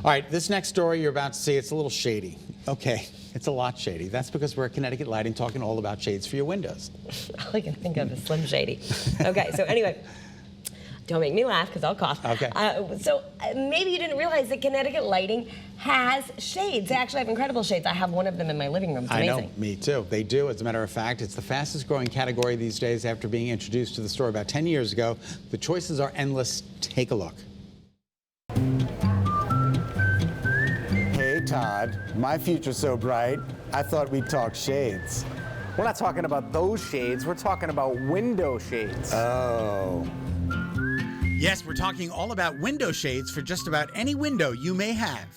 All right, this next story you're about to see, it's a little shady. Okay, it's a lot shady. That's because we're at Connecticut Lighting talking all about shades for your windows. All I can think of is Slim Shady. Okay, so anyway, don't make me laugh because I'll cough. Okay. Maybe you didn't realize that Connecticut Lighting has shades. They actually have incredible shades. I have one of them in my living room. It's amazing. I know, me too. They do. As a matter of fact, it's the fastest growing category these days after being introduced to the store about 10 years ago. The choices are endless. Take a look. Hey, Todd, my future's so bright, I thought we'd talk shades. We're not talking about those shades, we're talking about window shades. Oh. Yes, we're talking all about window shades for just about any window you may have.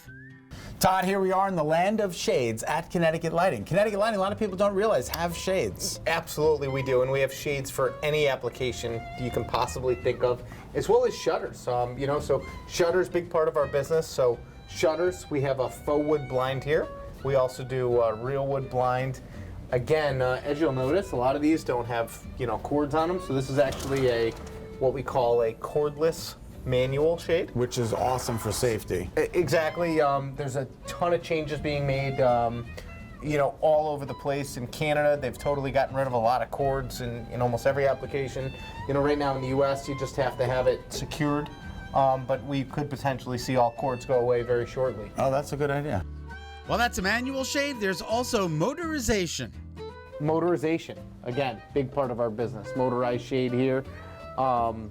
Todd, here we are in the land of shades at Connecticut Lighting. Connecticut Lighting, a lot of people don't realize, have shades. Absolutely we do, and we have shades for any application you can possibly think of, as well as shutters. You know, so shutters, big part of our business. So shutters, we have a faux wood blind here. We also do real wood blind. Again, as you'll notice, a lot of these don't have, you know, cords on them. So this is actually what we call a cordless manual shade. Which is awesome for safety. Exactly. There's a ton of changes being made, you know, all over the place. In Canada, they've totally gotten rid of a lot of cords in almost every application. You know, right now in the US, you just have to have it secured. But we could potentially see all cords go away very shortly. Oh, that's a good idea. While that's a manual shade, there's also motorization. Motorization, again, big part of our business. Motorized shade here. All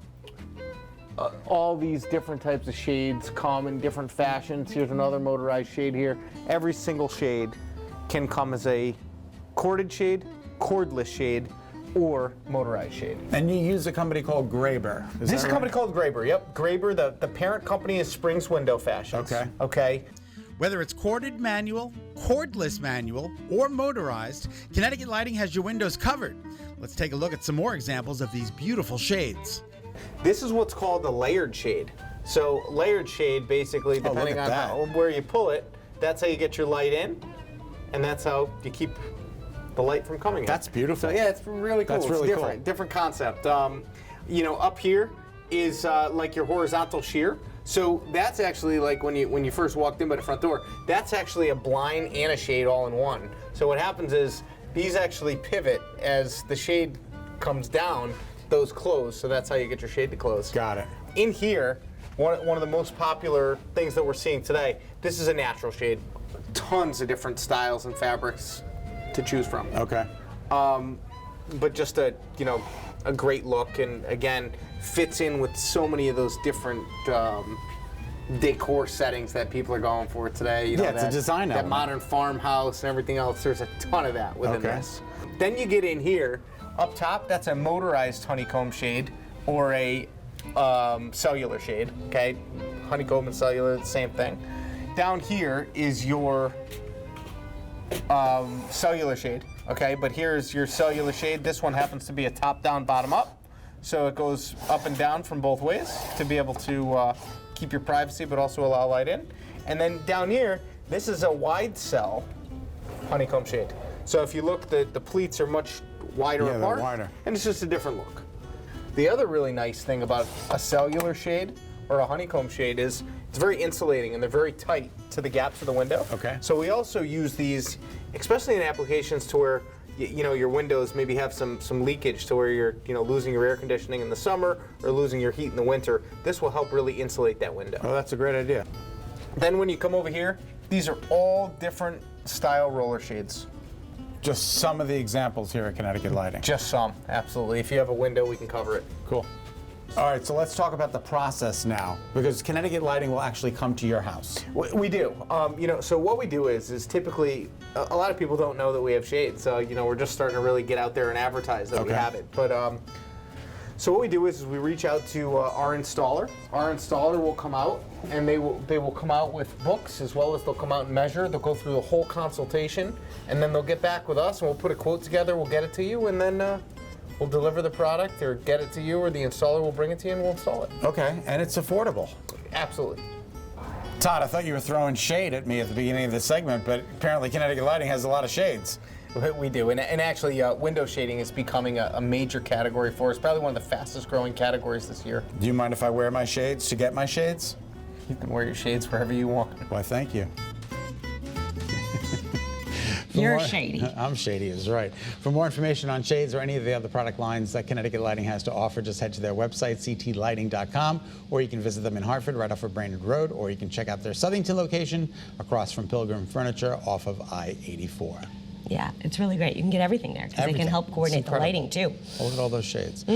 these different types of shades come in different fashions. Here's another motorized shade here. Every single shade can come as a corded shade, cordless shade, or motorized shade. And you use a company called Graber. This is a company called Graber, yep. Graber, the parent company is Springs Window Fashions. Okay. Okay. Whether it's corded manual, cordless manual, or motorized, Connecticut Lighting has your windows covered. Let's take a look at some more examples of these beautiful shades. This is what's called a layered shade. So layered shade, basically, depending on where you pull it, that's how you get your light in, and that's how you keep the light from coming in. That's beautiful. So yeah, it's really cool. That's really different, different concept. You know, up here is like your horizontal shear. So that's actually like when you first walked in by the front door, that's actually a blind and a shade all in one. So what happens is these actually pivot as the shade comes down, those close, so that's how you get your shade to close. Got it. In here, one of the most popular things that we're seeing today, this is a natural shade. Tons of different styles and fabrics to choose from. Okay. But just a great look, and again, fits in with so many of those different decor settings that people are going for today. You know, it's a design that element. modern farmhouse and everything else. There's a ton of that within this. Then you get in here, up top, that's a motorized honeycomb shade or a cellular shade. Okay, honeycomb and cellular, the same thing. Down here is your cellular shade. Okay, but here's your cellular shade. This one happens to be a top-down, bottom-up. So it goes up and down from both ways to be able to keep your privacy, but also allow light in. And then down here, this is a wide cell honeycomb shade. So if you look, the pleats are much wider apart, wider. and it's just a different look. The other really nice thing about a cellular shade or a honeycomb shade is it's very insulating, and they're very tight to the gaps of the window. Okay. So we also use these, especially in applications to where you know your windows maybe have some leakage, to where you're losing your air conditioning in the summer or losing your heat in the winter. This will help really insulate that window. Oh, that's a great idea. Then when you come over here, these are all different style roller shades. Just some of the examples here at Connecticut Lighting. Just some, absolutely. If you have a window, we can cover it. Cool. All right, so let's talk about the process now, because Connecticut Lighting will actually come to your house. We do. So what we do is typically, a lot of people don't know that we have shades. So, we're just starting to really get out there and advertise that we have it. But so what we do is we reach out to our installer. Our installer will come out, and they will come out with books, as well as they'll come out and measure. They'll go through the whole consultation, and then they'll get back with us, and we'll put a quote together. We'll get it to you, and then we'll deliver the product, or get it to you, or the installer will bring it to you, and we'll install it. Okay, and it's affordable. Absolutely. Todd, I thought you were throwing shade at me at the beginning of this segment, but apparently Connecticut Lighting has a lot of shades. We do, and actually window shading is becoming a major category for us, probably one of the fastest growing categories this year. Do you mind if I wear my shades to get my shades? You can wear your shades wherever you want. Why, thank you. You're shady. I'm shady, is right. For more information on shades or any of the other product lines that Connecticut Lighting has to offer, just head to their website, ctlighting.com, or you can visit them in Hartford, right off of Brainerd Road, or you can check out their Southington location across from Pilgrim Furniture off of I-84. Yeah, it's really great. You can get everything there because they can help coordinate the lighting too. Look at all those shades.